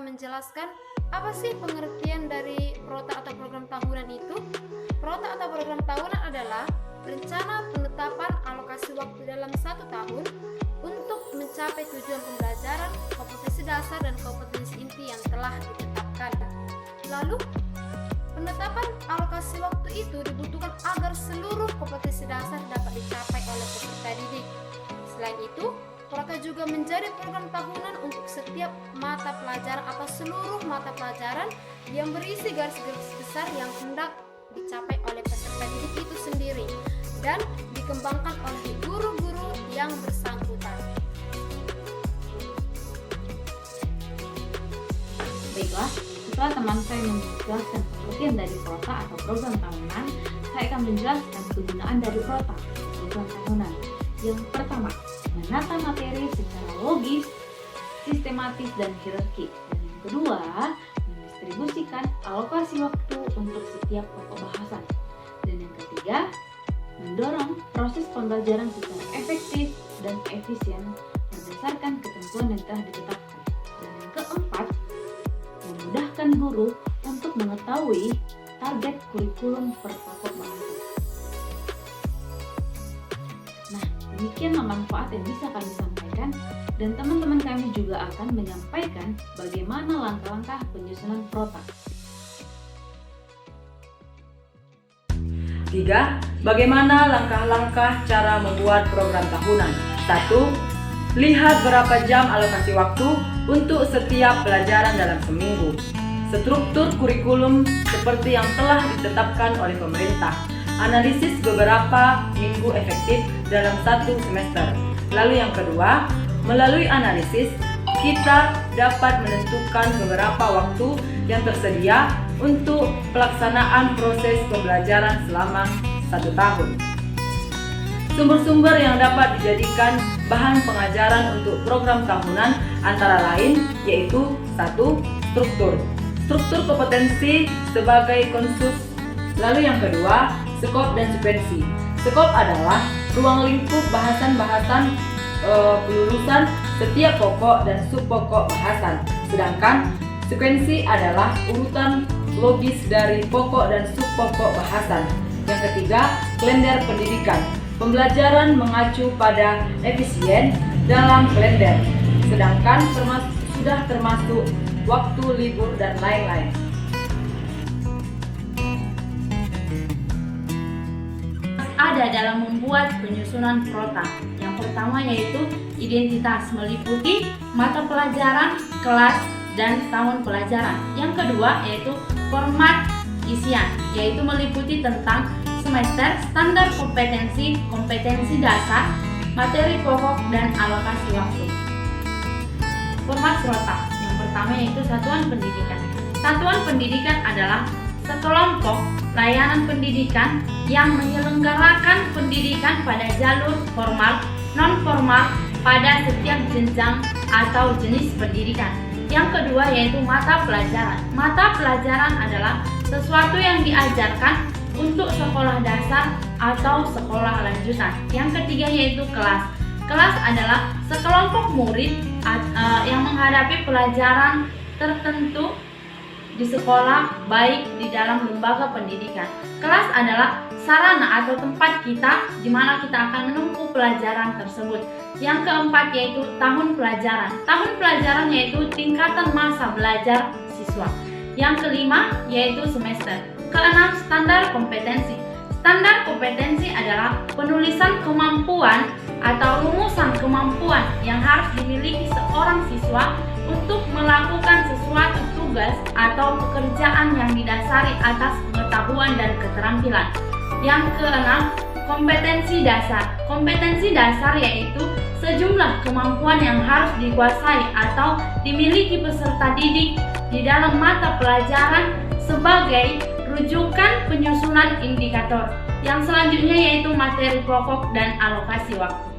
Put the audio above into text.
menjelaskan apa sih pengertian dari PROTA atau program tahunan itu. PROTA atau program tahunan adalah rencana penetapan alokasi waktu dalam 1 tahun untuk mencapai tujuan pembelajaran, kompetensi dasar dan kompetensi inti yang telah ditetapkan. Lalu, penetapan alokasi waktu itu dibutuhkan agar seluruh kompetensi dasar dapat dicapai oleh peserta didik. Selain itu, PROTA juga menjadi program tahunan untuk setiap mata pelajaran atau seluruh mata pelajaran yang berisi garis-garis besar yang hendak dicapai oleh peserta didik itu sendiri dan dikembangkan oleh guru-guru yang bersangkutan. Baiklah, setelah teman saya menjelaskan pengertian dari PROTA atau program tahunan, saya akan menjelaskan kegunaan dari PROTA, program tahunan. Yang pertama, menata materi secara logis, sistematis, dan hierarki. Dan yang kedua, mendistribusikan alokasi waktu untuk setiap pokok bahasan. Dan yang ketiga, mendorong proses pembelajaran secara efektif dan efisien berdasarkan ketentuan yang telah ditetapkan. Dan yang keempat, memudahkan guru untuk mengetahui target kurikulum per pokok bahasan. Nah, demikianlah manfaat yang bisa kami sampaikan, dan teman-teman kami juga akan menyampaikan bagaimana langkah-langkah penyusunan PROTA. 3. Bagaimana langkah-langkah cara membuat program tahunan? 1. Lihat berapa jam alokasi waktu untuk setiap pelajaran dalam seminggu. Struktur kurikulum seperti yang telah ditetapkan oleh pemerintah. Analisis beberapa minggu efektif dalam 1 semester. Lalu yang kedua, melalui analisis, kita dapat menentukan beberapa waktu yang tersedia untuk pelaksanaan proses pembelajaran selama 1 tahun. Sumber-sumber yang dapat dijadikan bahan pengajaran untuk program tahunan antara lain yaitu 1. Struktur kompetensi sebagai konsus. Lalu yang kedua, skop dan sekuensi. Skop adalah ruang lingkup bahasan-bahasan kelulusan setiap pokok dan subpokok bahasan. Sedangkan sekuensi adalah urutan logis dari pokok dan subpokok bahasan. Yang ketiga, kalender pendidikan. Pembelajaran mengacu pada efisien dalam kalender, sedangkan sudah termasuk waktu libur dan lain-lain. Ada dalam membuat penyusunan PROTA. Yang pertama yaitu identitas, meliputi mata pelajaran, kelas, dan tahun pelajaran. Yang kedua yaitu format isian, yaitu meliputi tentang semester, standar kompetensi, kompetensi dasar, materi pokok, dan alokasi waktu. Format PROTA. Yang pertama yaitu satuan pendidikan. Satuan pendidikan adalah sekelompok layanan pendidikan yang menyelenggarakan pendidikan pada jalur formal, non-formal pada setiap jenjang atau jenis pendidikan. Yang kedua yaitu mata pelajaran. Mata pelajaran adalah sesuatu yang diajarkan untuk sekolah dasar atau sekolah lanjutan. Yang ketiga yaitu kelas. Kelas adalah sekelompok murid yang menghadapi pelajaran tertentu di sekolah, baik di dalam lembaga pendidikan. Kelas adalah sarana atau tempat kita di mana kita akan menempuh pelajaran tersebut. Yang keempat yaitu tahun pelajaran. Tahun pelajaran yaitu tingkatan masa belajar siswa. Yang kelima yaitu semester. Keenam, standar kompetensi. Standar kompetensi adalah penulisan kemampuan atau rumusan kemampuan yang harus dimiliki seorang siswa untuk melakukan sesuatu tugas atau pekerjaan yang didasari atas pengetahuan dan keterampilan. Yang keenam, kompetensi dasar. Kompetensi dasar yaitu sejumlah kemampuan yang harus dikuasai atau dimiliki peserta didik di dalam mata pelajaran sebagai rujukan penyusunan indikator. Yang selanjutnya yaitu materi pokok dan alokasi waktu.